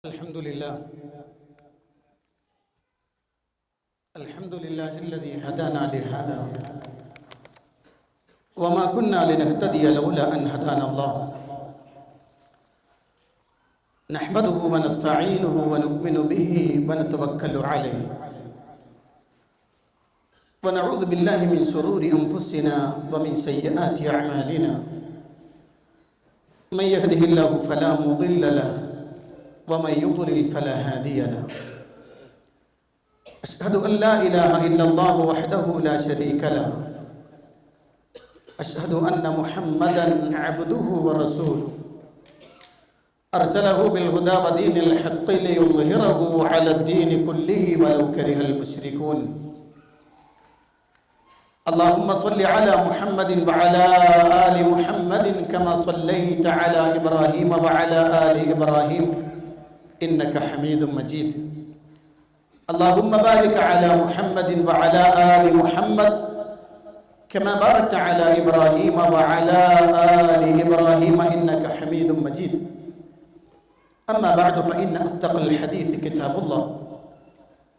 الحمد لله الذي هدانا لهذا وما كنا لنهتدي لولا أن هدانا الله نحمده ونستعينه ونؤمن به ونتوكل عليه ونعوذ بالله من شرور أنفسنا ومن سيئات أعمالنا من يهده الله فلا مضل له ومن يضلل فلا هادي له أشهد أن لا إله إلا الله وحده لا شريك له أشهد أن محمدا عبده ورسوله أرسله بالهدى ودين الحق ليظهره على الدين كله ولو كره المشركون اللهم صل على محمد وعلى آل محمد كما صليت على إبراهيم وعلى آل إبراهيم إنك حميد مجيد اللهم بارك على محمد وعلى آل محمد كما باركت على إبراهيم وعلى آل إبراهيم إنك حميد مجيد أما بعد فإن أصدق الحديث كتاب الله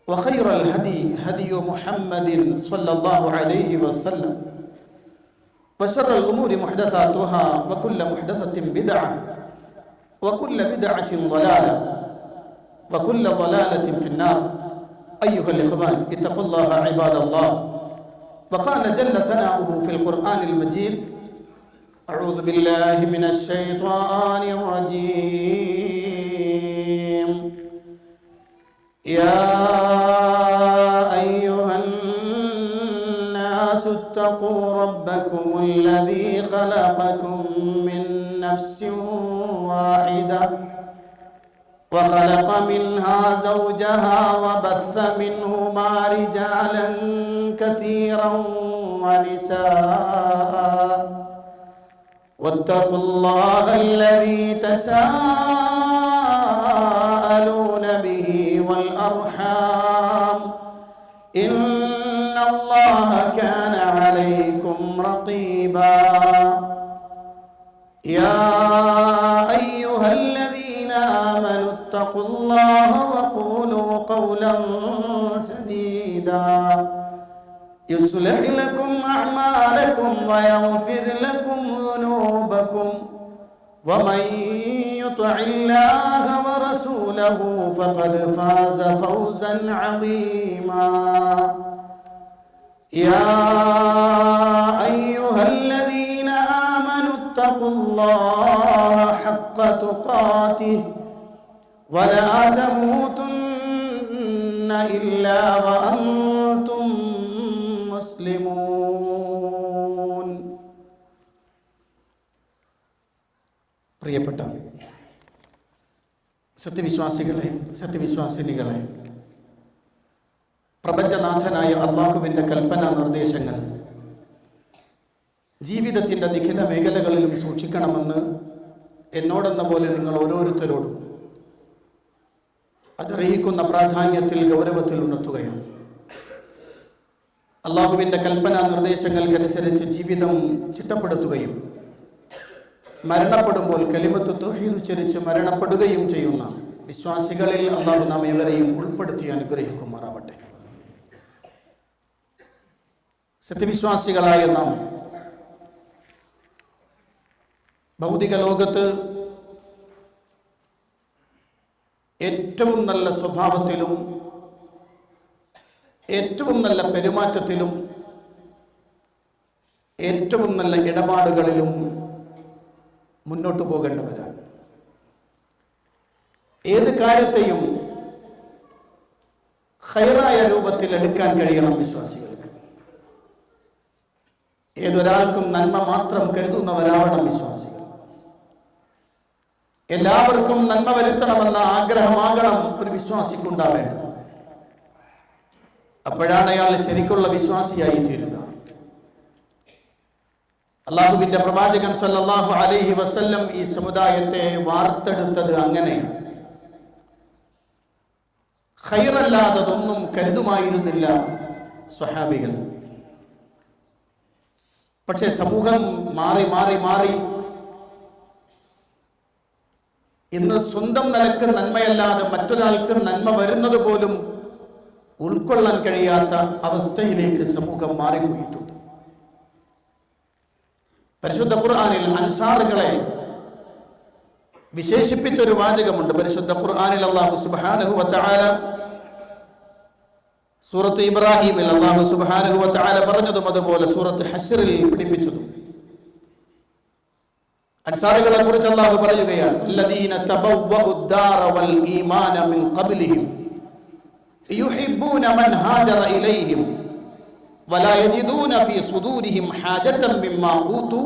وخير الهدي هدي محمد صلى الله عليه وسلم وشر الأمور محدثاتها وكل محدثة بدعة وكل بدعة ضلالة وكل ضلالة في النار أيها الإخوان اتقوا الله عباد الله وقال جل ثناؤه في القرآن المجيد أعوذ بالله من الشيطان الرجيم يا أيها الناس اتقوا ربكم الذي خلقكم من نفس واحدة وخلق منها زوجها وبث منهما رجالا كثيرا ونساء واتقوا الله الذي تساءلون به والأرحام إن الله كان عليكم رقيبا يا أيها الذين آمنوا اتقوا الله وقولوا قولا سديدا يصلح لكم أعمالكم ويغفر لكم ذنوبكم ومن يطع الله ورسوله فقد فاز فوزا عظيما يا أيها الذين آمنوا اتقوا الله حق تقاته ولا تموتن إلا وأنتم مسلمون പ്രിയപ്പെട്ട സത്യവിശ്വാസികളെ സത്യവിശ്വാസിനികളെ പ്രപഞ്ചനാഥനായ അല്ലാഹുവിൻ്റെ കൽപ്പനാ നിർദ്ദേശങ്ങൾ ജീവിതത്തിൻ്റെ നിഖില മേഖലകളിലും സൂക്ഷിക്കണമെന്ന് എന്നോടെന്ന പോലെ നിങ്ങൾ ഓരോരുത്തരോടും അതർഹിക്കുന്ന പ്രാധാന്യത്തിൽ ഗൗരവത്തിൽ ഉണർത്തുകയാണ്. അല്ലാഹുവിൻ്റെ കൽപ്പനാ നിർദ്ദേശങ്ങൾക്കനുസരിച്ച് ജീവിതം ചിട്ടപ്പെടുത്തുകയും മരണപ്പെടുമ്പോൾ കലിമത്ത് തൗഹീദ് ഉച്ചരിച്ച് മരണപ്പെടുകയും ചെയ്യുന്ന വിശ്വാസികളിൽ അല്ലാഹു നാം ഏവരെയും ഉൾപ്പെടുത്തി അനുഗ്രഹിക്കുമാറാവട്ടെ. സത്യവിശ്വാസികളായ നാം ഭൗതിക ലോകത്ത് ഏറ്റവും നല്ല സ്വഭാവത്തിലും ഏറ്റവും നല്ല പെരുമാറ്റത്തിലും ഏറ്റവും നല്ല ഇടപാടുകളിലും മുന്നോട്ട് പോകേണ്ടവരാണ്. ഏത് കാര്യത്തെയും ഖൈറായ രൂപത്തിൽ എടുക്കാൻ കഴിയണം വിശ്വാസികൾക്ക്. ഏതൊരാൾക്കും നന്മ മാത്രം കരുതുന്നവരാവണം വിശ്വാസികൾ. എല്ലാവർക്കും നന്മ വരുത്തണമെന്ന ആഗ്രഹമാകണം ഒരു വിശ്വാസിക്കുണ്ടാവേണ്ടത്. അപ്പോഴാണ് അയാൾ ശരിക്കുള്ള വിശ്വാസിയായി തീരുക. അല്ലാഹുവിൻ്റെ പ്രവാചകൻ സല്ലല്ലാഹു അലൈഹി വസല്ലം ഈ സമുദായത്തെ വാർത്തെടുത്തത് അങ്ങനെയാണ്. ഖൈറല്ലാത്തതൊന്നും കരുതുമായിരുന്നില്ല സ്വഹാബികൾ. പക്ഷെ സമൂഹം മാറി മാറി മാറി ഇന്ന് സ്വന്തം നിലക്ക് നന്മയല്ലാതെ മറ്റൊരാൾക്ക് നന്മ വരുന്നത് പോലും ഉൾക്കൊള്ളാൻ കഴിയാത്ത അവസ്ഥയിലേക്ക് സമൂഹം മാറിപ്പോയിട്ടുണ്ട്. പരിശുദ്ധ ഖുർആനിൽ അൻസാറുകളെ വിശേഷിപ്പിച്ചൊരു വാചകമുണ്ട്. പരിശുദ്ധ ഖുർആനിൽ അല്ലാഹു സുബ്ഹാനഹു വ തആല സൂറത്ത് ഇബ്രാഹിമിൽ അല്ലാഹു സുബ്ഹാനഹു വ തആല പറഞ്ഞതും അതുപോലെ സൂറത്ത് ഹശ്റിൽ പഠിപ്പിച്ചതും അൻസാറുകളെ കുറിച്ച് അല്ലാഹു പറയുകയാണ്, അല്ലദീന തബവ്വഉദ്ദാറ വൽ ഈമാന മിൻ ഖബ്ലിഹിം യുഹിബ്ബൂന മൻ ഹാജറ ഇലൈഹിം വലാ യജിദൂന ഫീ സുദൂരിഹിം ഹാജതൻ മിമ്മാ ഊതു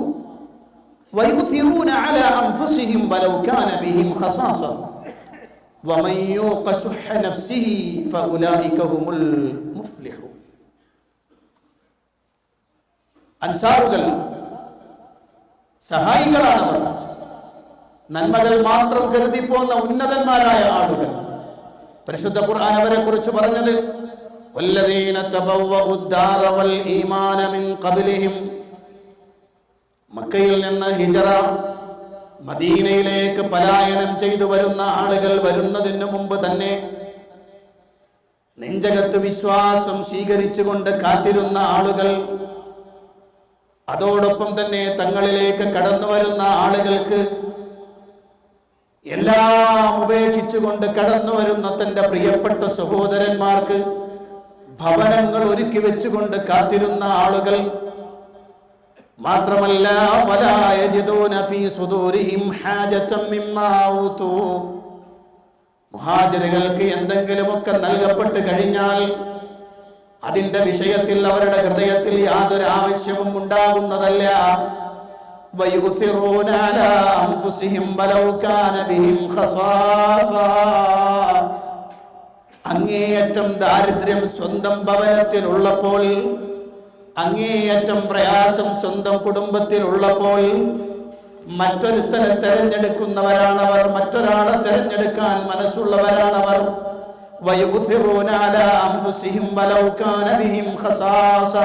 വയുഥിറൂന അലാ അൻഫുസിഹിം വലൗ കാന ബിഹിം ഖസാസ വമൻ യൂഖ ശുഹ്ഹ നഫ്സിഹി ഫഉലൈക ഹുമുൽ മുഫ്ലിഹൂൻ. അൻസാറുകൾ സഹായികളാണവർ, നന്മകൾ മാത്രം കരുതി പോന്ന ഉന്നതന്മാരായ ആളുകൾ. പരിശുദ്ധ ഖുർആൻ അവരെ കുറിച്ച് പറഞ്ഞത് വല്ലദീന തബവ്വഉദ്ദാറ വൽ ഈമാന മിൻ ഖബ്ലിഹിം, മക്കയിൽ നിന്ന് ഹിജറ മദീനയിലേക്ക് പലായനം ചെയ്തു വരുന്ന ആളുകൾ വരുന്നതിന് മുമ്പ് തന്നെ നെഞ്ചകത്ത് വിശ്വാസം സ്വീകരിച്ചുകൊണ്ട് കാത്തിരുന്ന ആളുകൾ, അതോടൊപ്പം തന്നെ തങ്ങളിലേക്ക് കടന്നു വരുന്ന ആളുകൾക്ക് എല്ലാം ഉപേക്ഷിച്ചുകൊണ്ട് കടന്നു വരുന്ന തൻ്റെ പ്രിയപ്പെട്ട സഹോദരന്മാർക്ക് ഭവനങ്ങൾ ഒരുക്കി വെച്ചുകൊണ്ട് കാത്തിരുന്ന ആളുകൾ, മാത്രമല്ല വലാ യജിദൂന ഫീ സുദൂരിഹിം ഹാജതൻ മിമ്മാ ഊതു, മുഹാജിറുകൾക്ക് എന്തെങ്കിലുമൊക്കെ നൽകപ്പെട്ട് കഴിഞ്ഞാൽ അതിന്റെ വിഷയത്തിൽ അവരുടെ ഹൃദയത്തിൽ യാതൊരു ആവശ്യവും ഉണ്ടാകുന്നതല്ല. വയുഥിറൂന അലാ അൻഫുസിഹിം വലൗ കാന ബിഹിം ഖസാസ, അങ്ങേയറ്റം ദാരിദ്ര്യം സ്വന്തം ഭവനത്തിൽ ഉള്ളപ്പോൾ, അങ്ങേയറ്റം പ്രയാസം സ്വന്തം കുടുംബത്തിൽ ഉള്ളപ്പോൾ മറ്റൊരുത്തനെ തെരഞ്ഞെടുക്കുന്നവരാണവർ, മറ്റൊരാളെ തെരഞ്ഞെടുക്കാൻ മനസ്സുള്ളവരാണവർ. വയുഥിറൂന അലാ അൻഫുസിഹിം വലൗ കാന ബിഹിം ഖസാസ.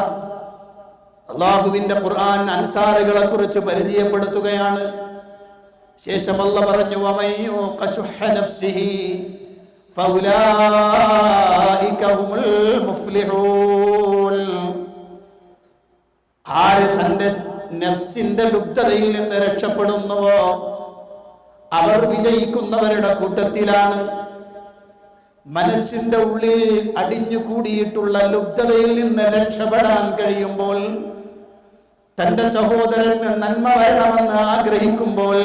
അല്ലാഹുവിന്റെ ഖുർആൻ അൻസാറുകളെ കുറിച്ച് പരിചയപ്പെടുത്തുകയാണ്. ശേഷം അല്ലാഹു പറഞ്ഞു, വമൻ യൂഖ ശുഹ്ഹ നഫ്സിഹി ഫഉലൈക ഹുമുൽ മുഫ്ലിഹൂൻ. ആര് തന്റെ നഫ്സിന്റെ ലുബ്ധതയിൽ നിന്ന് രക്ഷപ്പെടുന്നുവോ അവർ വിജയിക്കുന്നവരുടെ കൂട്ടത്തിലാണ്. മനസ്സിന്റെ ഉള്ളിൽ അടിഞ്ഞുകൂടിയിട്ടുള്ള ലുബ്ധതയിൽ നിന്ന് രക്ഷപ്പെടാൻ കഴിയുമ്പോൾ, തന്റെ സഹോദരന് നന്മ വരണമെന്ന് ആഗ്രഹിക്കുമ്പോൾ,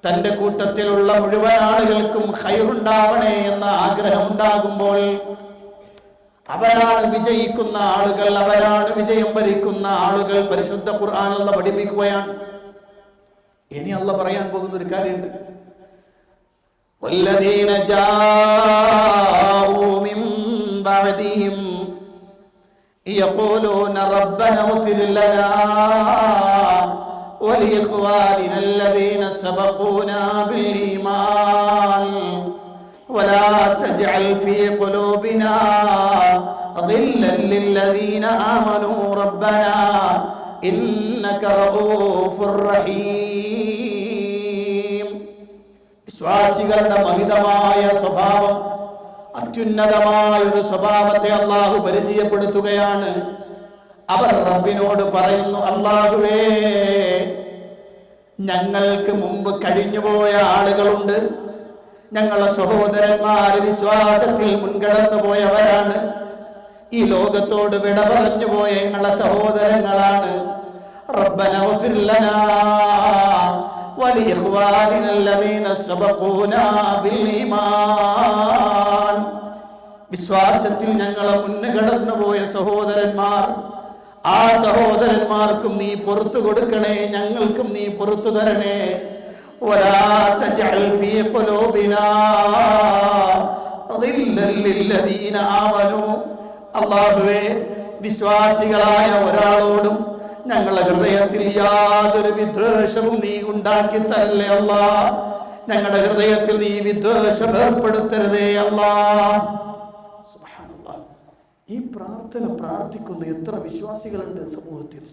തന്റെ കൂട്ടത്തിലുള്ള മുഴുവൻ ആളുകൾക്കും ഖൈറുണ്ടാവണേ എന്ന ആഗ്രഹം ഉണ്ടാകുമ്പോൾ, അവരാണ് വിജയിക്കുന്ന ആളുകൾ, അവരാണ് വിജയം വരിക്കുന്ന ആളുകൾ. പരിശുദ്ധ ഖുർആൻ അല്ലാഹു പഠിപ്പിക്കുകയാണ്. ഇനി അല്ലാഹു പറയാൻ പോകുന്ന ഒരു കാര്യമുണ്ട്. വല്ലദീന ജാഊ മിൻ ബഅദിഹിം യഖൂലൂന റബ്ബന ഇഗ്ഫിർ ലനാ വലിഇഖ്വാനിന അല്ലദീന സബഖൂനാ ബിൽ ഈമാൻ വലാ തജ്അൽ ഫീ ഖുലൂബിനാ ഗില്ലൻ ലില്ലദീന ആമനൂ റബ്ബനാ ഇന്നക റഊഫുർ റഹീം. വിശ്വാസികളുടെ മഹിതമായ സ്വഭാവം, അത്യുന്നതമായ ഒരു സ്വഭാവത്തെ അല്ലാഹു പരിചയപ്പെടുത്തുകയാണ്. അവർ റബ്ബിനോട് പറയുന്നു, അല്ലാഹുവേ, ഞങ്ങൾക്ക് മുമ്പ് കഴിഞ്ഞുപോയ ആളുകളുണ്ട്, ഞങ്ങളെ സഹോദരന്മാർ വിശ്വാസത്തിൽ മുൻകടന്നു പോയവരാണ്, ഈ ലോകത്തോട് വിട പറഞ്ഞു പോയ ഞങ്ങളെ സഹോദരങ്ങളാണ്. റബ്ബന ഇഗ്ഫിർ ലനാ വലിഇഖ്വാനിന അല്ലദീന സബഖൂനാ ബിൽ ഈമാൻ. വിശ്വാസത്തിൽ ഞങ്ങളെ മുൻകടന്നു പോയ സഹോദരന്മാർ, ആ സഹോദരന്മാർക്കും നീ പുറത്തു കൊടുക്കണേ, ഞങ്ങൾക്കും നീ പുറത്തു തരണേ. വലാ തജ്അൽ ഫീ ഖുലൂബിനാ ഗില്ലൻ ലില്ലദീന ആമനൂ. അല്ലാഹുവേ, വിശ്വാസികളായ ഒരാളോടും ഞങ്ങളുടെ ഹൃദയത്തിൽ യാതൊരു വിദ്വേഷവും നീ ഉണ്ടാക്കി തരല്ലേ അല്ലാ. ഞങ്ങളുടെ ഹൃദയത്തിൽ നീ വിദ്വേഷം ഏർപ്പെടുത്തരുതേ അല്ലാ. സുബ്ഹാനല്ലാഹ്. ഈ പ്രാർത്ഥന പ്രാർത്ഥിക്കുന്ന എത്ര വിശ്വാസികളുണ്ട് സമൂഹത്തിൽ?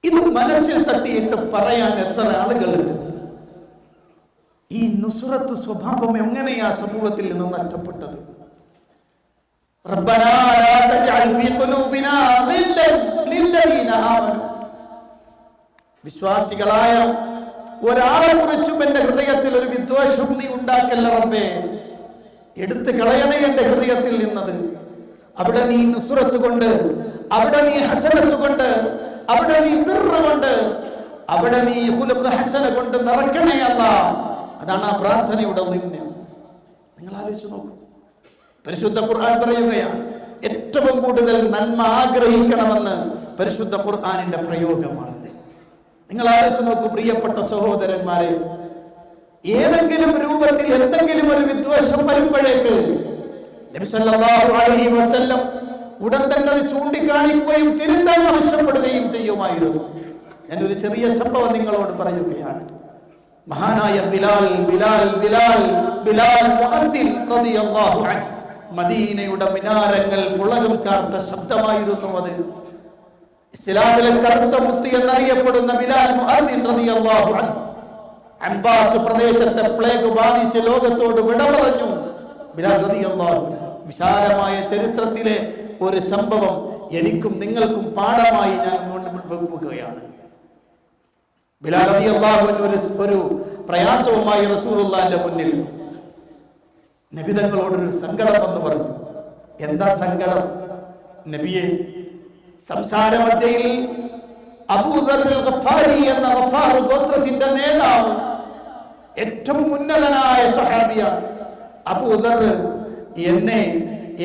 ഇത് മനസ്സിൽ തട്ടിയിട്ട് പറയാൻ എത്ര ആളുകളുണ്ട്? ഈ നുസ്രത്ത് സ്വഭാവം എങ്ങനെയാ സമൂഹത്തിൽ നിന്ന് നഷ്ടപ്പെട്ടത്? റബ്ബനാ ലാ തജ്അൽ ഫീ ഖുലൂബിനാ ഗില്ലൻ ലില്ലദീന ആമനൂ. വിശ്വാസികളായ ഒരാളെ കുറിച്ചും എന്റെ ഹൃദയത്തിൽ ഒരു വിദ്വേഷം നീ ഉണ്ടാക്കല്ല റബ്ബേ. എടുത്തു കളയണേ എന്റെ ഹൃദയത്തിൽ നിന്നത്. അവിടെ നീ നുസ്രത്ത് കൊണ്ട്, അവിടെ നീ ഹസനത്ത് കൊണ്ട്, അവിടെ നീ ബിർറ് കൊണ്ട്, അവിടെ നീ ഖുലുഖ് ഹസന കൊണ്ട് നിറക്കണേ അല്ലാഹ്. അതാണ് ആ പ്രാർത്ഥനയുടെ നിന്യം. നിങ്ങൾ ആലോചിച്ച് നോക്കൂ. പരിശുദ്ധ ഖുർആൻ പറയുകയാണ്, ഏറ്റവും കൂടുതൽ നന്മ ആഗ്രഹിക്കണമെന്ന് പരിശുദ്ധ ഖുർആനിന്റെ പ്രയോഗമാണ്. നിങ്ങൾ ആലോചിച്ച് നോക്കൂ പ്രിയപ്പെട്ട സഹോദരന്മാരെ, ഏതെങ്കിലും രൂപത്തിൽ എന്തെങ്കിലും ഒരു വിദ്വേഷം വരുമ്പോഴേക്ക് നബി സല്ലല്ലാഹു അലൈഹി വസല്ലം ഉടൻ തന്നെ അത് ചൂണ്ടിക്കാണിക്കുകയും തിരുത്താൻ ആവശ്യപ്പെടുകയും ചെയ്യുമായിരുന്നു. ഞാനൊരു ചെറിയ സംഭവം നിങ്ങളോട് പറയുകയാണ്. മഹാനായ ബിലാൽ മുഅദ്ദിൻ റളിയല്ലാഹു അൻഹു, മദീനയുടെ മിനാരങ്ങൾ പുളകം ചാർത്ത ശബ്ദമായിരുന്നു അത്. ഇസ്ലാമിലെ കറുത്ത മുത്ത് എന്നറിയപ്പെടുന്ന ബിലാൽ മുഅദ്ദിൻ റളിയല്ലാഹു അൻഹു അംബാസ് പ്രദേശത്തെ പ്ലേഗ് ബാധിച്ച് ലോകത്തോട് വിട പറഞ്ഞു. ബിലാൽ റളിയല്ലാഹു അൻഹു വിശാലമായ ചരിത്രത്തിലെ ഒരു സംഭവം എനിക്കും നിങ്ങൾക്കും പാഠമായി ഞാൻ വെക്കുകയാണ്. ബിലാൽ റളിയല്ലാഹു അൻഹു ഒരു പ്രയാസവുമായി റസൂലുള്ളാഹിന്റെ മുന്നിൽ നബി തങ്ങളോടൊരു സങ്കടം എന്ന് പറഞ്ഞു. എന്താ സങ്കടം? നബിയെ, സംസാരമധ്യയിൽ അബൂദർ അൽ ഗഫാരി എന്ന ഗഫാർ ഗോത്രത്തിന്റെ നേതാവ്, ഏറ്റവും ഉന്നതനായ സ്വഹാബിയാണ് അബൂദർ,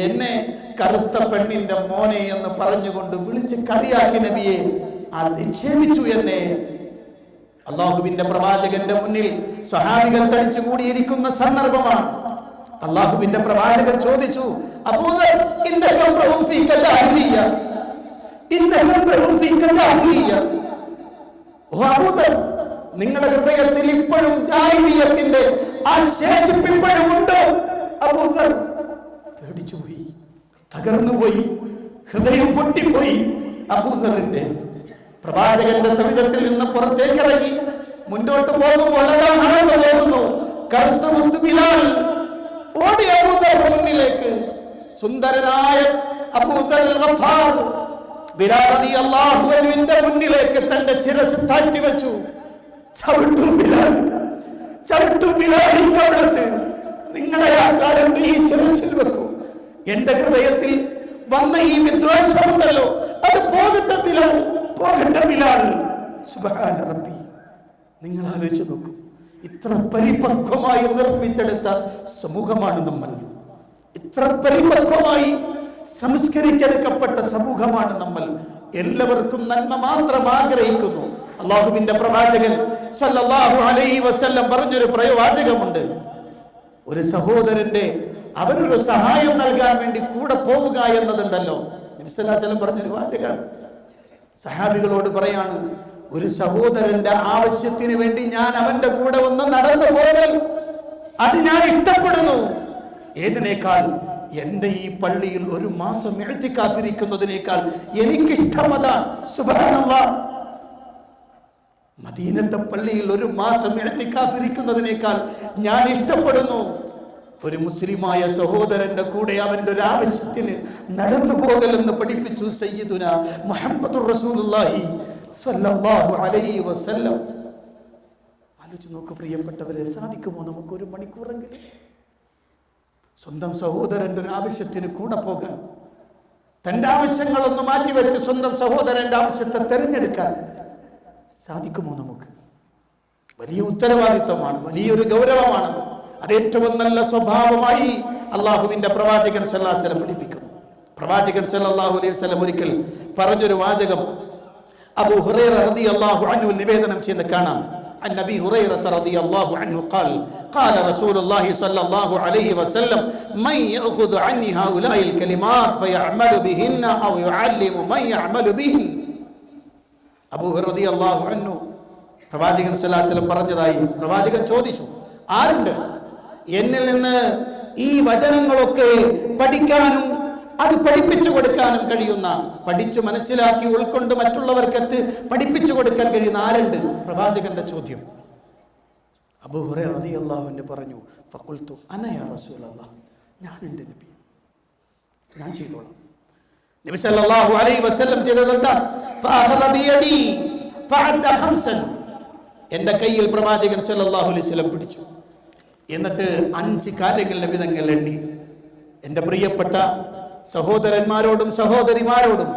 എന്നെ കറുത്ത പെണ്ണിന്റെ മോനെ എന്ന് പറഞ്ഞുകൊണ്ട് വിളിച്ച് കളിയാക്കി നബിയെ, അധിക്ഷേപിച്ചു എന്നെ. അള്ളാഹുവിന്റെ പ്രവാചകന്റെ മുന്നിൽ സ്വഹാബികൾ തടിച്ചു കൂടിയിരിക്കുന്ന സന്ദർഭമാണ്. അള്ളാഹുവിന്റെ പ്രവാചകൻ ചോദിച്ചു, അബൂദർ, നിങ്ങളുടെ ഹൃദയത്തിൽ ഇപ്പോഴും ജാഹിലിയ്യത്തിന്റെ ആ ശേഷിപ്പ് ഇപ്പോഴും ഉണ്ടോ? അബൂദർ പേടിച്ചുപോയി, തകർന്നുപോയി, ഹൃദയം പൊട്ടിപ്പോയി. അബൂദറിന്റെ പ്രവാചകന്റെ സവിധത്തിൽ നിന്ന് പുറത്തേക്കിറങ്ങി മുന്നോട്ട് പോകുമ്പോൾ നടന്നു പോകുന്നു കറുത്ത മുത്ത് ബിലാൽ. ഓടി അബൂദറിന്റെ മുന്നിലേക്ക്. സുന്ദരനായ അബൂദർ അൽ ഗഫാർ ബിലാൽ റളിയല്ലാഹു അൻഹുവിന്റെ മുന്നിലേക്ക് തന്റെ ശിരസ് താഴ്ത്തി വെച്ചു. ചവിട്ടു ബിലാൽ, ചവിട്ടു ബിലാൽ, ഈ കവിളത്ത് നിങ്ങളുടെ ആ കാലം ഈ ശിരസിൽ വെക്കൂ. എന്റെ ഹൃദയത്തിൽ വന്ന ഈ വിദ്വേഷമുണ്ടല്ലോ, അത് പോകട്ടെ ബിലാൽ, പോകട്ടെ ബിലാൽ. സുബ്ഹാന റബ്ബി. നിങ്ങൾ ആലോചിച്ച് നോക്കൂ, ഇത്ര പരിപക്വമായി നിർമ്മിച്ചെടുത്ത സമൂഹമാണ് നമ്മൾ. ഇത്ര പരിപക്വമായി സംസ്കരിച്ചെടുക്കപ്പെട്ട സമൂഹമാണ് നമ്മൾ. എല്ലാവർക്കും നന്മ മാത്രം ആഗ്രഹിക്കുന്നു. അള്ളാഹുവിന്റെ പ്രവാചകൻ സല്ലല്ലാഹു അലൈഹി വസല്ലം പറഞ്ഞൊരു പ്രവാചകമുണ്ട്, ഒരു സഹോദരന്റെ അവനൊരു സഹായം നൽകാൻ വേണ്ടി കൂടെ പോവുക എന്നതുണ്ടല്ലോ. നബി സല്ലല്ലാഹു അലൈഹി വസല്ലം പറഞ്ഞൊരു വാചകമാണ്. സഹാബികളോട് പറയാണ്, ഒരു സഹോദരന്റെ ആവശ്യത്തിന് വേണ്ടി ഞാൻ അവന്റെ കൂടെ ഒന്ന് നടന്നു പോകൽ, അത് ഞാൻ ഇഷ്ടപ്പെടുന്നു. ഏതിനേക്കാൾ എന്റെ ഈ പള്ളിയിൽ ഒരു മാസം ഇഅ്തികാഫിരിക്കുന്നതിനേക്കാൾ എനിക്കിഷ്ടം അതാണ്. സുബ്ഹാനല്ലാഹ്. മദീനത്തെ പള്ളിയിൽ ഒരു മാസം ഇഅ്തികാഫിരിക്കുന്നതിനേക്കാൾ ഞാൻ ഇഷ്ടപ്പെടുന്നു ഒരു മുസ്ലിമായ സഹോദരന്റെ കൂടെ അവന്റെ ഒരു ആവശ്യത്തിന് നടന്നു പോകലെന്ന് പഠിപ്പിച്ചു സയ്യിദുന മുഹമ്മദുർ റസൂലുള്ളാഹി സ്വല്ലല്ലാഹു അലൈഹി വസല്ലം. ആലോചിച്ച് നോക്ക് പ്രിയപ്പെട്ടവരെ, സാധിക്കുമോ നമുക്ക് ഒരു മണിക്കൂറെങ്കിലും സ്വന്തം സഹോദരന്റെ ഒരു ആവശ്യത്തിന് കൂടെ പോകാൻ? തൻ്റെ ആവശ്യങ്ങളൊന്ന് മാറ്റിവെച്ച് സ്വന്തം സഹോദരന്റെ ആവശ്യത്തെ തിരഞ്ഞെടുക്കാൻ സാധിക്കുമോ നമുക്ക്? വലിയ ഉത്തരവാദിത്വമാണ്, വലിയൊരു ഗൗരവമാണത്. അത് ഏറ്റവും നല്ല സ്വഭാവമായി അള്ളാഹുവിന്റെ പ്രവാചകൻ സല്ലല്ലാഹു അലൈഹി വസല്ലം പഠിപ്പിക്കുന്നു. പ്രവാചകൻ സല്ലല്ലാഹു അലൈഹി വസല്ലം ഒരിക്കൽ പറഞ്ഞൊരു വാചകം അബൂ ഹുറൈറ റളിയല്ലാഹു അൻഹു നിവേദനം ചെയ്യുന്ന കാണാം. عن أبي هريرة رضي الله عنه قال قال رسول الله صلى الله عليه وسلم من يأخذ عني هؤلاء الكلمات فيعمل بهن أو يعلم من يعمل بهن. അബൂ ഹുറൈറ റളിയല്ലാഹു അൻഹു പ്രവാചകൻ സല്ലല്ലാഹു അലൈഹി വസല്ലം പറഞ്ഞതായി പ്രവാചകൻ ചോദിച്ചു, ആരുണ്ട് എന്നിൽ നിന്ന് ഈ വചനങ്ങളൊക്കെ പഠിക്കാനും അത് പഠിപ്പിച്ചു കൊടുക്കാനും കഴിയുന്ന, പഠിച്ച് മനസ്സിലാക്കി ഉൾക്കൊണ്ട് മറ്റുള്ളവർക്ക് പഠിപ്പിച്ചു കൊടുക്കാൻ കഴിയുന്ന ആരുണ്ട്? പ്രവാചകന്റെ ചോദ്യം. അബൂ ഹുറൈറ റളിയല്ലാഹു അൻഹു പറഞ്ഞു, ഫഖുൽതു അന യാ റസൂലല്ലാഹ്, ഞാനുണ്ട് നബി, ഞാൻ ചെയ്തോളാം. നബി സല്ലല്ലാഹു അലൈഹി വസല്ലം ചെയ്തത് എന്താ? ഫഅഖദ ബിയദി ഫഅദ്ദ ഖംസൻ, എൻ്റെ കയ്യിൽ പ്രവാചകൻ സല്ലല്ലാഹു അലൈഹി വസല്ലം പിടിച്ചു. എന്നിട്ട് 5 കാര്യങ്ങൾ നബി തങ്ങൾ എണ്ണി. എൻ്റെ പ്രിയപ്പെട്ട സഹോദരന്മാരോടും സഹോദരിമാരോടും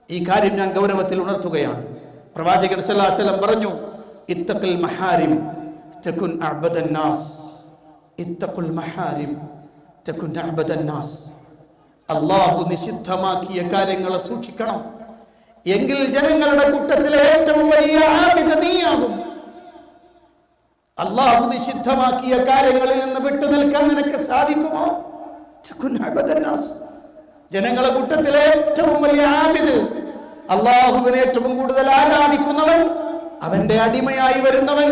ഈ കാര്യം ഞാൻ ഗൗരവത്തിൽ ഉണർത്തുകയാണ്. പ്രവാചകൻ സല്ലല്ലാഹു അലൈഹി വസല്ലം പറഞ്ഞു, ഇത്തഖിൽ മഹാരിം തകുൻ അഅബദൻ നാസ്, ഇത്തഖുൽ മഹാരിം തകുൻ അഅബദൻ നാസ്. അല്ലാഹു നിഷിദ്ധമാക്കിയ കാര്യങ്ങളെ സൂക്ഷിക്കണം, എങ്കിൽ ജനങ്ങളുടെ കൂട്ടത്തിലെ ഏറ്റവും വലിയ ആബിദ് നീയാകും. അല്ലാഹു നിഷിദ്ധമാക്കിയ കാര്യങ്ങളിൽ നിന്ന് വിട്ടു നിൽക്കാൻ നിനക്ക് സാധിക്കുമോ? തകുൻ അഅബദൻ നാസ്, ജനങ്ങളുടെ കൂട്ടത്തിലെ ഏറ്റവും വലിയ ആബിദ്, അല്ലാഹുവിനെ ഏറ്റവും കൂടുതൽ ആരാധിക്കുന്നവൻ, അവന്റെ അടിമയായി വരുന്നവൻ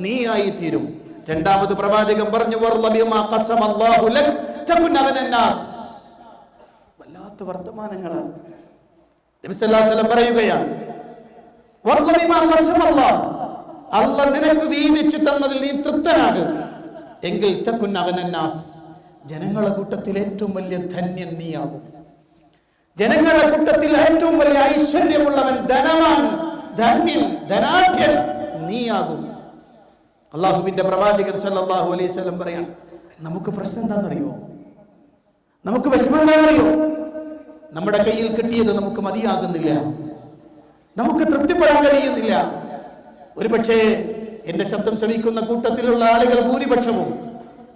നീ ആയി തീരും. രണ്ടാമത് പ്രവാചകൻ പറഞ്ഞു, വർളബിമാ ഖസമല്ലാഹു ലക് തകുൻ അഗ്നൻ നാസ്. വല്ലാത്ത വർത്തമാനങ്ങളാണ്. നബി സല്ലല്ലാഹു അലൈഹി വസല്ലം പറയുകയാണ്, വർളബിമാ ഖസമല്ലാഹ്, അല്ലാഹ് നിനക്ക് വീതിച്ചു തന്നതിൽ നീ തൃപ്തനാകും, എങ്കിൽ തകുൻ അഗ്നൻ നാസ്, ജനങ്ങളുടെ കൂട്ടത്തിൽ ഏറ്റവും വലിയ ധന്യൻ നീയാകും. ജനങ്ങളുടെ കൂട്ടത്തിൽ ഏറ്റവും വലിയ ഐശ്വര്യമുള്ളവൻ, ധനവാൻ, ധന്യൻ, ധനാഢ്യൻ നീയാകും. അള്ളാഹുവിന്റെ പ്രവാചകൻ സല്ലല്ലാഹു അലൈഹി വസല്ലം പറയാൻ, നമുക്ക് പ്രശ്നം എന്താണെന്നറിയോ? നമുക്ക് വിഷമം എന്താണെന്നറിയോ? നമ്മുടെ കയ്യിൽ കിട്ടിയത് നമുക്ക് മതിയാകുന്നില്ല, നമുക്ക് തൃപ്തിപ്പെടാൻ കഴിയുന്നില്ല. ഒരുപക്ഷേ എൻ്റെ ശബ്ദം ശ്രവിക്കുന്ന കൂട്ടത്തിലുള്ള ആളുകൾ ഭൂരിപക്ഷവും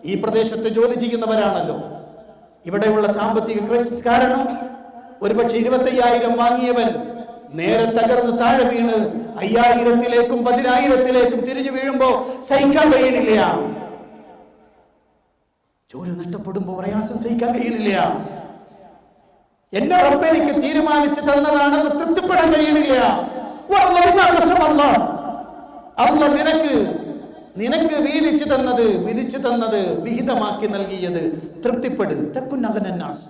ഈ പ്രദേശത്ത് ജോലി ചെയ്യുന്നവരാണല്ലോ. ഇവിടെയുള്ള സാമ്പത്തിക ക്രൈസിസ് കാരണം ഒരുപക്ഷെ 25,000 വാങ്ങിയവൻ നേരെ തകർന്ന് താഴെ വീണ് 5,000-ലേക്കും 10,000-ലേക്കും തിരിഞ്ഞു വീഴുമ്പോ സഹിക്കാൻ കഴിയണില്ല. ജോലി നഷ്ടപ്പെടുമ്പോ പ്രയാസം സഹിക്കാൻ കഴിയണില്ല. എന്റെ റബ്ബ് എനിക്ക് തീരുമാനിച്ചു തന്നതാണെന്ന് തൃപ്തിപ്പെടാൻ കഴിയണില്ല. അല്ലാഹ് നിനക്ക് വിധിച്ചു തന്നത് വിഹിതമാക്കി നൽകിയത് തൃപ്തിപ്പെടു. തകുൻ അഗ്നൻ നാസ്,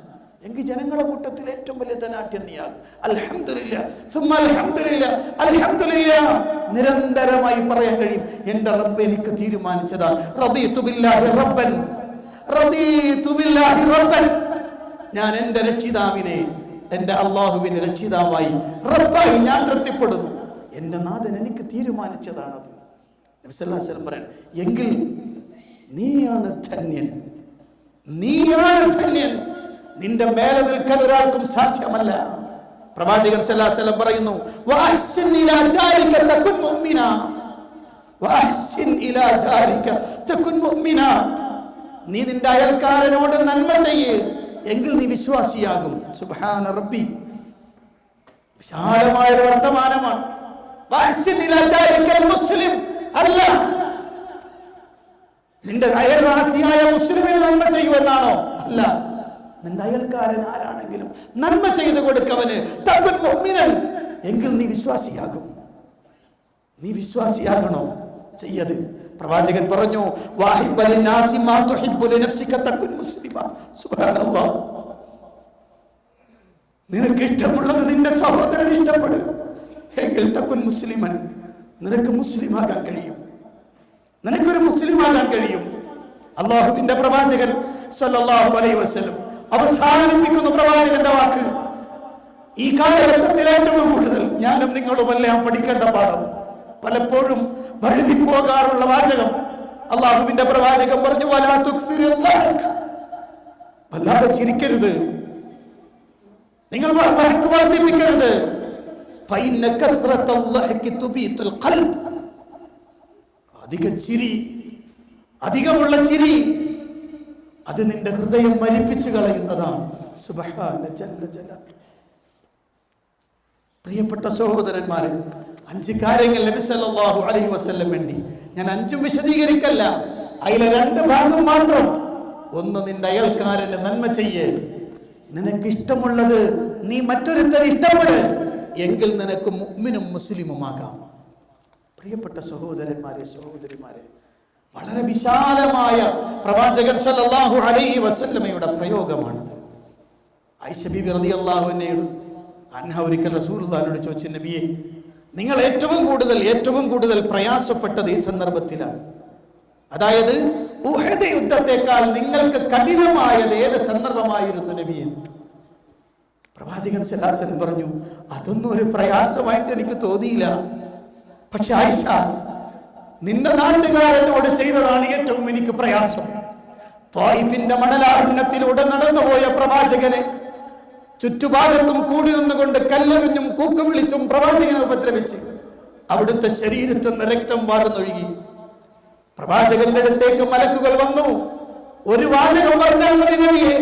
എങ്കിൽ ജനങ്ങളുടെ കൂട്ടത്തിൽ ഏറ്റവും വലിയ ധനാഢ്യൻ നീയാകും. അൽഹംദുലില്ലാഹ് സുമ്മ അൽഹംദുലില്ലാഹ് അൽഹംദുലില്ലാഹ് നിരന്തരമായി പറയാൻ കഴിയും, എൻ്റെ റബ്ബ് എനിക്ക് തീരുമാനിച്ചതാണ്. റദീതു ബില്ലാഹി റബ്ബൻ, റദീതു ബില്ലാഹി റബ്ബൻ, ഞാൻ എൻ്റെ രക്ഷിതാവിനെ, എൻ്റെ അല്ലാഹുവിനെ രക്ഷിതാവായി റബ്ബായി ഞാൻ തൃപ്തിപ്പെടുന്നു. എൻ്റെ നാഥൻ എനിക്ക് തീരുമാനിച്ചതാണത്. നബി സല്ലല്ലാഹു അലൈഹി വസല്ലം പറയാൻ, എങ്കിൽ നീയാണ് ധന്യൻ, നീയാണ് ധന്യൻ, നിന്റെ മേലെ നിൽക്കാൻ ഒരാൾക്കും സാധ്യമല്ല. പ്രവാചകൻ സല്ലല്ലാഹു അലൈഹി വസല്ലം പറയുന്നു, വഅഹ്സിൻ ഇലാ ജാരിക തകുൻ മുഅ്മിന, വഅഹ്സിൻ ഇലാ ജാരിക തകുൻ മുഅ്മിന, നീ നിന്റെ അയൽക്കാരനോട് നന്മ ചെയ്യ്, എങ്കിൽ നീ വിശ്വാസിയാകും. സുബ്ഹാന റബ്ബി, വിശാലമായ ഒരു വർത്തമാനമാണ്. വഅഹ്സിൻ ഇലാ ജാരിക മുസ്ലിം, അല്ല നിന്റെ അയൽവാസിയായ മുസ്ലിമിന് നന്മ ചെയ്യുമെന്നാണോ? അല്ല, നിന്റെ അയൽക്കാരൻ ആരാണെങ്കിലും നന്മ ചെയ്തു കൊടുക്കവന് തകുൻ മുഅ്മിനൻ, എങ്കിൽ നീ വിശ്വാസിയാകും. നീ വിശ്വാസിയാകണോ? ചെയ്യത്. പ്രവാചകൻ പറഞ്ഞു, വാഹിബ്ബ ലിന്നാസി മാ തുഹിബ്ബു ലിനഫ്സിക തകുൻ മുസ്ലിമ. സുബ്ഹാനല്ലാഹ്, നിനക്ക് ഇഷ്ടമുള്ളത് നിന്റെ സഹോദരൻ ഇഷ്ടപ്പെടും, എങ്കിൽ തകുൻ മുസ്ലിമൻ, നിനക്ക് മുസ്ലിമാകാൻ കഴിയും, നിനക്കൊരു മുസ്ലിമാകാൻ കഴിയും. അല്ലാഹുവിന്റെ പ്രവാചകൻ സല്ലല്ലാഹു അലൈഹി വസല്ലം അവസാനിപ്പിക്കുന്ന പ്രവാചകന്റെ വാക്ക്, ഈ കാലഘട്ടത്തിൽ ഏറ്റവും കൂടുതൽ ഞാനും നിങ്ങളുമെല്ലാം പഠിക്കേണ്ട പാഠം, പലപ്പോഴും വഴുതി പോകാറുള്ള വാചകം. അല്ലാഹുവിന്റെ പ്രവാചകൻ പറഞ്ഞു, വലാ തുക്സിറിൽ ദഹക്, വല്ലാതെ ചിരിക്കരുത്, നിങ്ങൾ വർദ്ധിപ്പിക്കരുത്. ഫഇന്ന കസ്റത്തൽ ദഹകി തുബീതുൽ ഖൽബ്, അധികമുള്ള ചിരി അത് നിന്റെ ഹൃദയം മരിപ്പിച്ചു കളയുന്നതാണ്. സുബ്ഹാന ജല്ല ജലാൽ. പ്രിയപ്പെട്ട സഹോദരന്മാരെ, 5 കാര്യങ്ങൾ നബി സല്ലല്ലാഹു അലൈഹി വസല്ലം വേണ്ടി. ഞാൻ 5ഉം വിശദീകരിക്കല്ല, അതിലെ 2 ഭാഗം മാത്രം. ഒന്ന്, നിന്റെ അയൽക്കാരന് നന്മ ചെയ്യ്, നിനക്ക് ഇഷ്ടമുള്ളത് നീ മറ്റൊരുത്തരെ ഇഷ്ടപ്പെട്, എങ്കിൽ നിനക്ക് മുഅ്മിനും മുസ്ലിമുമാകാം. പ്രിയപ്പെട്ട സഹോദരന്മാരെ, സഹോദരിമാരെ, വളരെ വിശാലമായ പ്രവാചകൻ സല്ലല്ലാഹു അലൈഹി വസല്ലമയുടെ പ്രയോഗമാണത്. ആയിഷ ബീബി റളിയല്ലാഹു അൻഹ ഒരിക്കൽ റസൂലുള്ളാഹിനോട് ചോദിച്ചു, നബിയെ, നിങ്ങൾ ഏറ്റവും കൂടുതൽ പ്രയാസപ്പെട്ടത് ഈ സന്ദർഭത്തിലാണ്. അതായത് ഉഹദ് യുദ്ധത്തെക്കാൾ നിങ്ങൾക്ക് കഠിനമായത് ഏത് സന്ദർഭമായിരുന്നു നബിയെ? പ്രവാചകൻ സല്ലല്ലാഹു അലൈഹി വസല്ലം പറഞ്ഞു, അതൊന്നും ഒരു പ്രയാസമായിട്ട് എനിക്ക് തോന്നിയില്ല. പക്ഷെ ആയിഷ, നിന്റെ നാട്ടുകാരനോട് ചെയ്തതാണ് ഏറ്റവും എനിക്ക് പ്രയാസം. ത്വായിഫിന്റെ മണലാരുണ്യത്തിലൂടെ നടന്നുപോയ പ്രവാചകനെ ചുറ്റുഭാഗത്തും കൂടി നിന്നുകൊണ്ട് കല്ലെറിഞ്ഞും കൂക്ക് വിളിച്ചും പ്രവാചകനെ ഉപദ്രവിച്ച് അവിടുത്തെ ശരീരത്തിൽ നിന്ന് രക്തം വാർന്നൊഴുകി. പ്രവാചകന്റെ അടുത്തേക്ക് മലക്കുകൾ വന്നു. ഒരു വാചകം പറഞ്ഞാൽ മതി നബിയെ,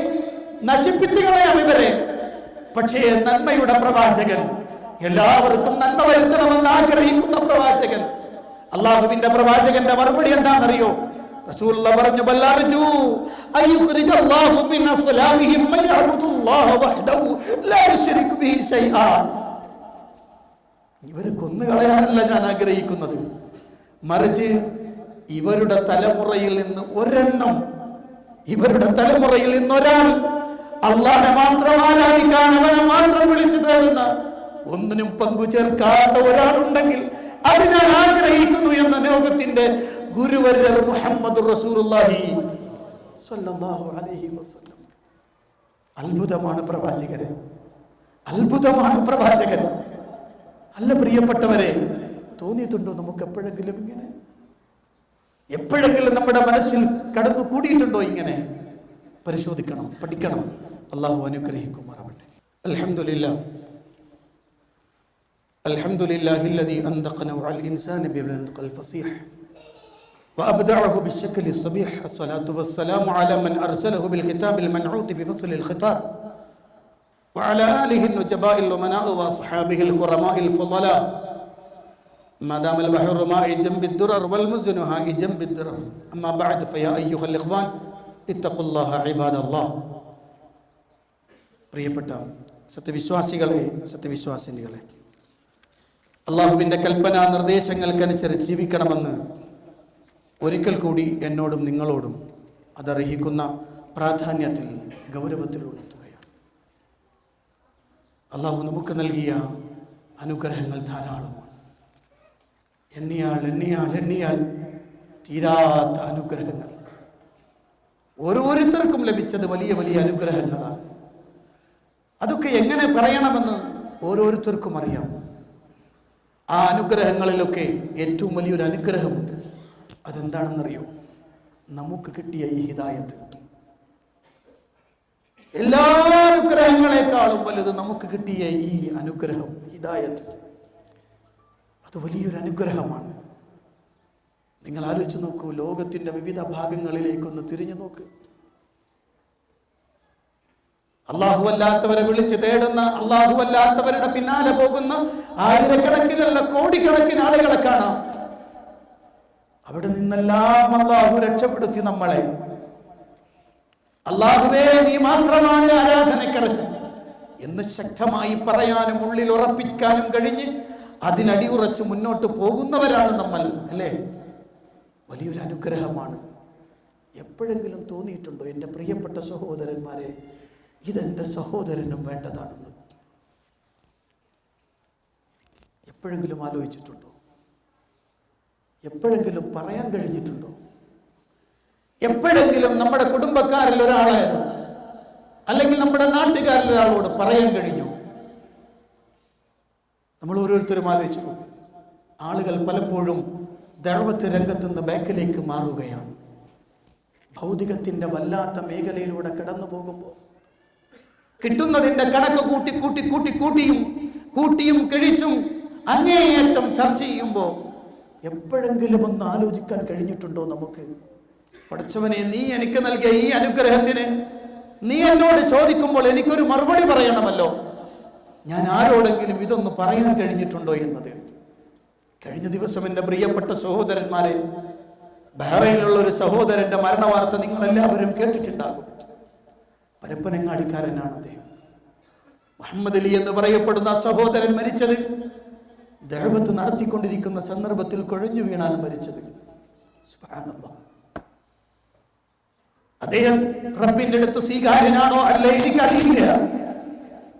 നശിപ്പിച്ചു കളയാം ഇവരെ. പക്ഷേ നന്മയുടെ പ്രവാചകൻ, എല്ലാവർക്കും നന്മ വരുത്തണമെന്ന് ആഗ്രഹിക്കുന്ന പ്രവാചകൻ, അള്ളാഹുവിന്റെ പ്രവാചകന്റെ മറുപടി എന്താണെന്നറിയോ? റസൂലുള്ളാഹി പറഞ്ഞു, ബല്ലർജു അയ്യുഖ്രിജല്ലാഹു മിൻ അസ്ലാമിഹിം മൻ യഅബുദുല്ലാഹ വഹ്ദഹു ലാ യുശ്രികു ബിഹി ശൈആ. ഇവരെ കൊന്നുകളയാനല്ല ഞാൻ ആഗ്രഹിക്കുന്നത്, മറിച്ച് ഇവരുടെ തലമുറയിൽ നിന്ന് ഒരെണ്ണം, ഇവരുടെ തലമുറയിൽ നിന്ന് ഒരാൾ അല്ലാഹുവെ മാത്രം ആരാധിക്കാൻ, അവനെ മാത്രം വിളിച്ചു തേടുന്ന, ഒന്നിനും പങ്കു ചേർക്കാത്ത ഒരാളുണ്ടെങ്കിൽ അത് ഞാൻ ആഗ്രഹിക്കുന്നു എന്ന ലോകത്തിന്റെ ഗുരുവര്യർ മുഹമ്മദ് റസൂലുള്ളാഹി സ്വല്ലല്ലാഹു അലൈഹി വസല്ലം. അത്ഭുതമാണ് പ്രവാചകരെ, അത്ഭുതമാണ് പ്രവാചകൻ. അല്ല പ്രിയപ്പെട്ടവരെ, തോന്നിയിട്ടുണ്ടോ നമുക്ക് എപ്പോഴെങ്കിലും ഇങ്ങനെ? എപ്പോഴെങ്കിലും നമ്മുടെ മനസ്സിൽ കടന്നു കൂടിയിട്ടുണ്ടോ ഇങ്ങനെ? പരിശോധിക്കണം, പഠിക്കണം. അല്ലാഹു അനുഗ്രഹിക്കുമാറാവട്ടെ. അൽഹംദുലില്ലാഹ് അൽഹംദുലില്ലാഹില്ലദീ അൻതഖ നൗഅൽ ഇൻസാനി ബിൽഖൽ ഫസീഹ് وأبدعه بالشكل الصبيح. الصلاة والسلام على من أرسله بالكتاب المنعوت بفصل الخطاب وعلى آله النجباء الأمناء وأصحابه الكرماء الفضلاء ما دام البحر ماء جنب الدرر والمزن هاء جنب الدرر. أما بعد فيا أيها الإخوان اتقوا الله عباد الله. പ്രിയപ്പെട്ട സത്യവിശ്വാസികളെ, സത്യവിശ്വാസിനികളെ, അള്ളാഹുവിൻ്റെ കൽപ്പനാ നിർദ്ദേശങ്ങൾക്കനുസരിച്ച് ജീവിക്കണമെന്ന് ഒരിക്കൽ കൂടി എന്നോടും നിങ്ങളോടും അതർഹിക്കുന്ന പ്രാധാന്യത്തിൽ, ഗൗരവത്തിൽ ഉണർത്തുകയാണ്. അള്ളാഹു നമുക്ക് നൽകിയ അനുഗ്രഹങ്ങൾ ധാരാളമാണ്. എണ്ണിയാൽ എണ്ണിയാൽ എണ്ണിയാൽ തീരാത്ത അനുഗ്രഹങ്ങൾ. ഓരോരുത്തർക്കും ലഭിച്ചത് വലിയ വലിയ അനുഗ്രഹങ്ങളാണ്. അതൊക്കെ എങ്ങനെ പറയണമെന്ന് ഓരോരുത്തർക്കും അറിയാം. ആ അനുഗ്രഹങ്ങളിലൊക്കെ ഏറ്റവും വലിയൊരു അനുഗ്രഹമുണ്ട്. അതെന്താണെന്നറിയോ? നമുക്ക് കിട്ടിയ ഈ ഹിദായത്ത്. എല്ലാ അനുഗ്രഹങ്ങളെക്കാളും വലുത് നമുക്ക് കിട്ടിയ ഈ അനുഗ്രഹം, ഹിദായത്ത്. അത് വലിയൊരു അനുഗ്രഹമാണ്. നിങ്ങൾ ആലോചിച്ച് നോക്കൂ, ലോകത്തിന്റെ വിവിധ ഭാഗങ്ങളിലേക്കൊന്ന് തിരിഞ്ഞു നോക്ക്. അല്ലാഹു അല്ലാത്തവരെ വിളിച്ച് തേടുന്ന, അല്ലാഹു അല്ലാത്തവരുടെ പിന്നാലെ പോകുന്ന ആയിരക്കണക്കിനല്ല കോടിക്കണക്കിന് ആളുകളെ കാണാം. അവിടെ നിന്നെല്ലാം അല്ലാഹു രക്ഷപ്പെടുത്തി നമ്മളെ. അല്ലാഹുവേ, നീ മാത്രമാണ് ആരാധനക്കർഹൻ എന്ന് ശക്തമായി പറയാനും ഉള്ളിൽ ഉറപ്പിക്കാനും കഴിഞ്ഞ് അതിനടിയുറച്ച് മുന്നോട്ട് പോകുന്നവരാണ് നമ്മൾ, അല്ലേ? വലിയൊരു അനുഗ്രഹമാണ്. എപ്പോഴെങ്കിലും തോന്നിയിട്ടുണ്ടോ എൻ്റെ പ്രിയപ്പെട്ട സഹോദരന്മാരെ, ഇതെൻ്റെ സഹോദരനും വേണ്ടതാണെന്ന്? എപ്പോഴെങ്കിലും ആലോചിച്ചിട്ടുണ്ടോ? എപ്പോഴെങ്കിലും പറയാൻ കഴിഞ്ഞിട്ടുണ്ടോ? എപ്പോഴെങ്കിലും നമ്മുടെ കുടുംബക്കാരിൽ ഒരാളെ അല്ലെങ്കിൽ നമ്മുടെ നാട്ടുകാരിൽ ഒരാളോട് പറയാൻ കഴിഞ്ഞു? നമ്മൾ ഓരോരുത്തരും ആലോചിച്ചു നോക്കും. ആളുകൾ പലപ്പോഴും ദഅവത്ത് രംഗത്ത് നിന്ന് ബാക്കിലേക്ക് മാറുകയാണ്. ഭൗതികത്തിൻ്റെ വല്ലാത്ത മേഖലയിലൂടെ കടന്നു പോകുമ്പോൾ കിട്ടുന്നതിൻ്റെ കണക്ക് കൂട്ടി കൂട്ടി കൂട്ടി കൂട്ടിയും കൂട്ടിയും കിഴിച്ചും അങ്ങേയറ്റം ചർച്ച ചെയ്യുമ്പോൾ എപ്പോഴെങ്കിലും ഒന്ന് ആലോചിക്കാൻ കഴിഞ്ഞിട്ടുണ്ടോ നമുക്ക്? പഠിച്ചവനെ, നീ എനിക്ക് നൽകിയ ഈ അനുഗ്രഹത്തിന് നീ എന്നോട് ചോദിക്കുമ്പോൾ എനിക്കൊരു മറുപടി പറയണമല്ലോ. ഞാൻ ആരോടെങ്കിലും ഇതൊന്ന് പറയാൻ കഴിഞ്ഞിട്ടുണ്ടോ എന്നത്? കഴിഞ്ഞ ദിവസം എൻ്റെ പ്രിയപ്പെട്ട സഹോദരന്മാരെ, ബഹ്റൈനിലുള്ള ഒരു സഹോദരൻ്റെ മരണവാർത്ത നിങ്ങളെല്ലാവരും കേട്ടിട്ടുണ്ടാകും. പരപ്പനങ്ങാടിക്കാരനാണ് അദ്ദേഹം. മുഹമ്മദ് അലി എന്ന് പറയപ്പെടുന്ന സഹോദരൻ മരിച്ചത് ദഅവത്ത് നടത്തിക്കൊണ്ടിരിക്കുന്ന സന്ദർഭത്തിൽ കുഴഞ്ഞു വീണാണ് മരിച്ചത്. സുബ്ഹാനല്ലാഹ്. അദ്ദേഹം റബ്ബിന്റെ അടുത്ത് സ്വീകാര്യനാണോ അല്ല എനിക്കറിയില്ല.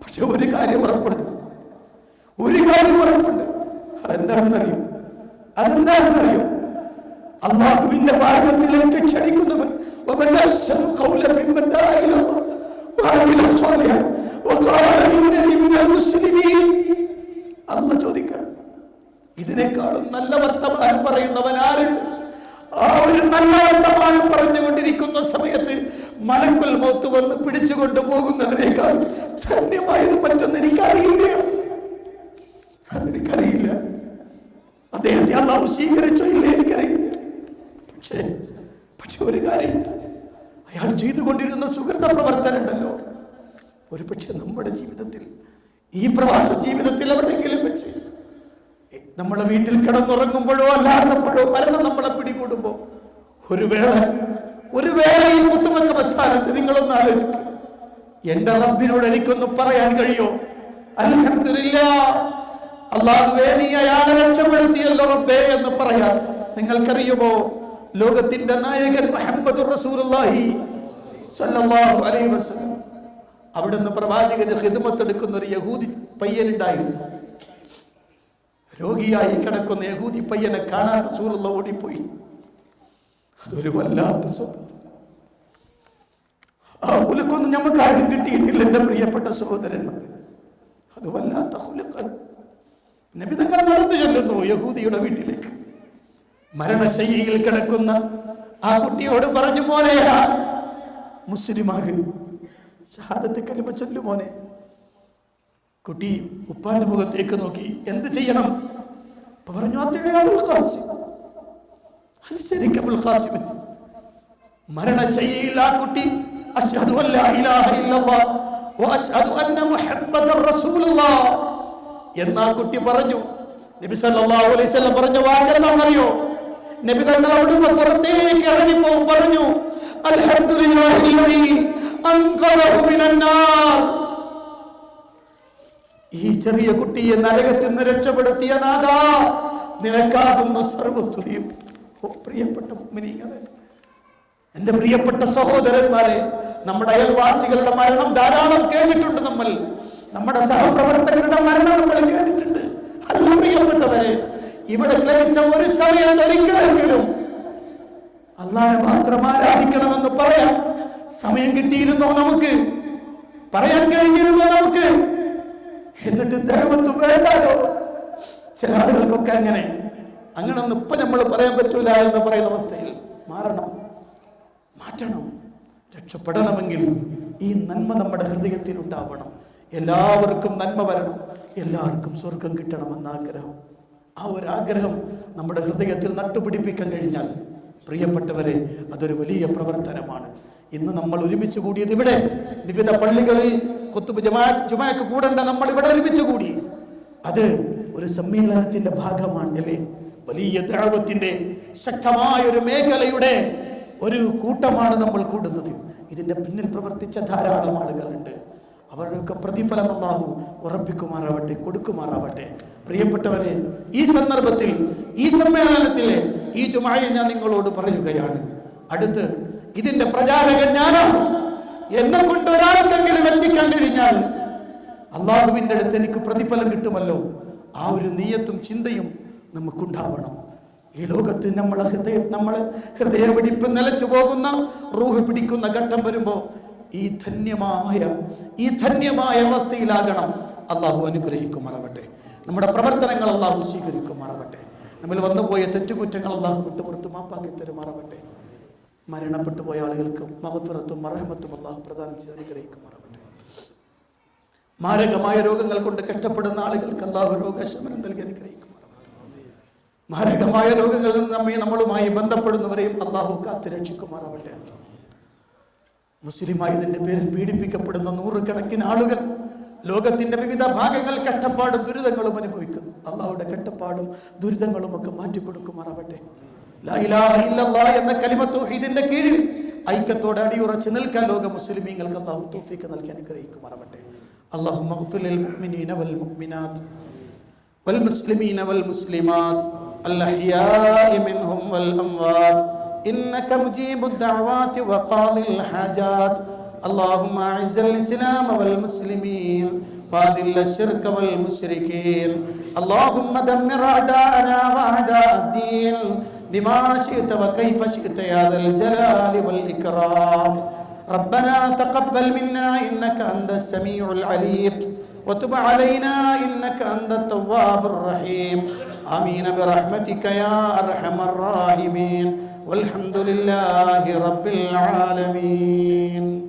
പക്ഷെ ഒരു കാര്യം ഉറപ്പുണ്ട്, അതെന്താണെന്നറിയോ? അള്ളാഹുവിന്റെ ത്യാഗത്തിലേക്ക് ക്ഷണിക്കുന്നവൻ. അല്ല ചോദിക്കണം, ഇതിനേക്കാളും നല്ല വർത്തമാനം പറയുന്നവൻ ആരുണ്ട്? ആ ഒരു നല്ല വർത്തമാനം പറഞ്ഞുകൊണ്ടിരിക്കുന്ന സമയത്ത് മലക്കുൽ മൗത്ത് വന്ന് പിടിച്ചുകൊണ്ട് പോകുന്നതിനേക്കാൾ ധന്യമായത് മറ്റൊന്നും എനിക്കറിയില്ല. അതെനിക്കറിയില്ല. അദ്ദേഹത്തെ അല്ലാഹു സ്വീകരിച്ചോ ഇല്ല എനിക്കറിയില്ല. പക്ഷെ ഒരു കാര്യമില്ല, അയാൾ ചെയ്തുകൊണ്ടിരുന്ന സുഹൃത പ്രവർത്തനം ഉണ്ടല്ലോ, ഒരു പക്ഷെ നമ്മുടെ ജീവിതത്തിൽ, ഈ പ്രവാസ ജീവിതത്തിൽ എവിടെയെങ്കിലും വെച്ച് നമ്മളെ വീട്ടിൽ കിടന്നുറങ്ങുമ്പോഴോ അല്ലാത്തപ്പോഴോ മരണം നമ്മളെ പിടികൂടുമ്പോ ഒരു വേള ഈ മുത്തുമക്ക സ്ഥാനത്ത് നിങ്ങളൊന്ന് ആലോചിക്കുക. എന്റെ റബ്ബിനോട് എനിക്കൊന്ന് പറയാൻ കഴിയോ? അൽഹംദുലില്ലാഹ്, അല്ലാഹുവേ നീ അയാളെ രക്ഷപ്പെടുത്തിയല്ലോ റബ്ബേ എന്ന് പറയാൻ നിങ്ങൾക്കറിയുമോ? ലോകത്തിന്റെ നായകൻ മുഹമ്മദുർ റസൂലുള്ളാഹി സ്വല്ലല്ലാഹു അലൈഹി വസല്ലം അവിടുന്ന് പ്രവാചകന് ഖിദ്മത്ത് എടുക്കുന്ന ഒരു യഹൂദി പയ്യനുണ്ടായിരുന്നു. രോഗിയായി കിടക്കുന്ന യഹൂദി പയ്യനെ കാണാൻ റസൂലുള്ളാഹി ഓടിപ്പോയി. അതൊരു വല്ലാത്ത സ്വഭാവം. ആ ഹുലുക്കൊന്നും നമുക്ക് ആരും കിട്ടിയിട്ടില്ല എൻ്റെ പ്രിയപ്പെട്ട സഹോദരന്മാർ. അത് വല്ലാത്ത ഹുലുക്കാണ്. നബി തങ്ങൾ നടന്നു ചെല്ലുന്നു യഹൂദിയുടെ വീട്ടിലേക്ക്. മരണശയ്യയിൽ കിടക്കുന്ന ആ കുട്ടിയോട് പറഞ്ഞു, മോനെ മുസ്ലിമാക്, ഷഹാദത്ത് കലിമ ചൊല്ലു മോനെ. കുട്ടി ഉപ്പാന്റെ മുഖത്തേക്ക് നോക്കി, എന്ത് ചെയ്യണം? പറഞ്ഞു, മരണശയ്യയിൽ ആ കുട്ടി അശ്ഹദു അല്ലാ ഇലാഹ ഇല്ലല്ലാഹ് വ അശ്ഹദു അന്ന മുഹമ്മദർ റസൂലുള്ളാഹ് എന്നാ കുട്ടി പറഞ്ഞു. നബി സല്ലല്ലാഹു അലൈഹി വസല്ലം പറഞ്ഞ വാക്കെന്താണെന്നറിയോ? നബി തങ്ങൾ അവിടുന്ന് പുറത്തേക്ക് ഇറങ്ങിപ്പോ പറഞ്ഞു, അൽഹംദുലില്ലാഹില്ലദീ അൻഖദഹു മിനന്നാർ. ഈ ചെറിയ കുട്ടിയെ നരകത്തിൽ നിന്ന് രക്ഷപ്പെടുത്തിയ നാഥാ, നിനക്കാകുന്ന സർവസ്തുതിയും. ഓ പ്രിയപ്പെട്ട മുഅ്മിനീങ്ങളെ, എൻ്റെ പ്രിയപ്പെട്ട സഹോദരന്മാരെ, നമ്മുടെ അയൽവാസികളുടെ മരണം ധാരാളം കേട്ടിട്ടുണ്ട്. നമ്മുടെ സഹപ്രവർത്തകരുടെ മരണം നമ്മൾ കേട്ടിട്ടുണ്ട്. അല്ല പ്രിയപ്പെട്ടവരെ, ഇവിടെ ലഭിച്ച ഒരു സമയത്ത് ഒരിക്കലെങ്കിലും അല്ലാഹുവിനെ മാത്രം ആരാധിക്കണമെന്ന് പറയാൻ സമയം കിട്ടിയിരുന്നോ? നമുക്ക് പറയാൻ കഴിഞ്ഞിരുന്നോ? നമുക്ക് എന്നിട്ട് ദഅവത്ത് വേണ്ടാലോ? ചില ആളുകൾക്കൊക്കെ അങ്ങനൊന്നും ഇപ്പൊ നമ്മൾ പറയാൻ പറ്റൂല എന്ന് പറയുന്ന അവസ്ഥയിൽ മാറ്റണം. രക്ഷപ്പെടണമെങ്കിൽ ഈ നന്മ നമ്മുടെ ഹൃദയത്തിൽ ഉണ്ടാവണം. എല്ലാവർക്കും നന്മ വരണം, എല്ലാവർക്കും സ്വർഗം കിട്ടണമെന്ന ആഗ്രഹം, ആ ഒരു ആഗ്രഹം നമ്മുടെ ഹൃദയത്തിൽ നട്ടുപിടിപ്പിക്കാൻ കഴിഞ്ഞാൽ പ്രിയപ്പെട്ടവരെ, അതൊരു വലിയ പ്രവർത്തനമാണ്. ഇന്ന് നമ്മൾ ഒരുമിച്ച് കൂടിയത് ഇവിടെ വിവിധ പള്ളികളിൽ ഖുത്ബ് ജുമാഅക്ക് കൂടേണ്ട നമ്മൾ ഇവിടെ ഒരുമിച്ച് കൂടി. അത് ഒരു സമ്മേളനത്തിന്റെ ഭാഗമാണ് അല്ലേ? വലിയ ദഅവത്തിന്റെ ശക്തമായ ഒരു മേഖലയുടെ ഒരു കൂട്ടമാണ് നമ്മൾ കൂടുന്നത്. ഇതിന്റെ പിന്നിൽ പ്രവർത്തിച്ച ധാരാളം ആളുകളുണ്ട്. അവരുടെയൊക്കെ പ്രതിഫലം അല്ലാഹു ഉറപ്പിക്കുമാറാവട്ടെ, കൊടുക്കുമാറാവട്ടെ. പ്രിയപ്പെട്ടവരെ, ഈ സന്ദർഭത്തിൽ, ഈ സമ്മേളനത്തിലെ ഈ ജുമായിൽ ഞാൻ നിങ്ങളോട് പറയുകയാണ്, അടുത്ത് ഇതിന്റെ പ്രചാരകൻ ഞാനാണ്. എന്നെ കൊണ്ട് ഒരാൾക്കെങ്കിലും എത്തിക്കാൻ കഴിഞ്ഞാൽ അള്ളാഹുവിൻ്റെ അടുത്ത് എനിക്ക് പ്രതിഫലം കിട്ടുമല്ലോ. ആ ഒരു നിയ്യത്തും ചിന്തയും നമുക്കുണ്ടാവണം. ഈ ലോകത്ത് നമ്മളെ ഹൃദയപിടിപ്പ് നിലച്ചു പോകുന്ന, റൂഹ് പിടിക്കുന്ന ഘട്ടം വരുമ്പോൾ ഈ ധന്യമായ അവസ്ഥയിലാകണം. അള്ളാഹു അനുഗ്രഹിക്കുമാറാവട്ടെ. നമ്മുടെ പ്രവർത്തനങ്ങൾ അള്ളാഹു സ്വീകരിക്കുമാറാവട്ടെ. നമ്മൾ വന്നുപോയ തെറ്റുകുറ്റങ്ങൾ അള്ളാഹു വിട്ടുപുറത്ത് മാപ്പാക്കി തരുമാറാവട്ടെ. മരണപ്പെട്ടു പോയ ആളുകൾക്ക് മഗ്ഫിറത്തും മർഹമത്തും അള്ളാഹു പ്രദാനം ചെയ്ത് അനുഗ്രഹിക്കുമാറാവട്ടെ. മാരകമായ രോഗങ്ങൾ കൊണ്ട് കഷ്ടപ്പെടുന്ന ആളുകൾക്ക് അള്ളാഹു രോഗശമനം നൽകി അനുഗ്രഹിക്കുമാറാവട്ടെ. മാരകമായ രോഗങ്ങളിൽ നിന്ന് നമ്മളുമായി ബന്ധപ്പെടുന്നവരെയും അള്ളാഹു കാത്തു രക്ഷിക്കുമാറാവട്ടെ. മുസ്ലിമായതിന്റെ പേരിൽ പീഡിപ്പിക്കപ്പെടുന്ന നൂറുകണക്കിന് ആളുകൾ ലോകത്തിന്റെ വിവിധ ഭാഗങ്ങൾ കഷ്ടപ്പാടും ദുരിതങ്ങളും അനുഭവിക്കുന്നു. അള്ളാഹുടെ കഷ്ടപ്പാടും ദുരിതങ്ങളും ഒക്കെ മാറ്റിക്കൊടുക്കുമാറാവട്ടെ. ലാ ഇലാഹ ഇല്ലല്ലാഹ് എന്ന കലിമത്ത് തൗഹീദിന്റെ കീഴിൽ ഐക്യത്തോടെ അടിയുറച്ച് നിൽക്കാൻ ലോക മുസ്ലിമീങ്ങൾക്ക് അള്ളാഹു തൗഫീഖ് നൽകി അനുഗ്രഹിക്കുമാറാവട്ടെ. അല്ലാഹുമ്മ ഗ്ഫിർ ലിൽ മുഅ്മിനീന വൽ മുഅ്മിനാത്ത് വൽ മുസ്ലിമീന വൽ മുസ്ലിമാത്ത് അൽ അഹ്യാഇ മിൻഹും വൽ അംവാത്ത് ഇന്നക മുജീബുദ് ദഅവാതി വഖാദിൽ ഹാജാത്ത്. اللهم اعز الاسلام والمسلمين واذل الشرك والمشركين. اللهم دمر اعداءنا واعداء الدين بما شئت وكيف شئت يا ذا الجلال والإكرام. ربنا تقبل منا إنك أنت السميع العليم وتب علينا إنك أنت التواب الرحيم. آمين برحمتك يا أرحم الراحمين والحمد لله رب العالمين.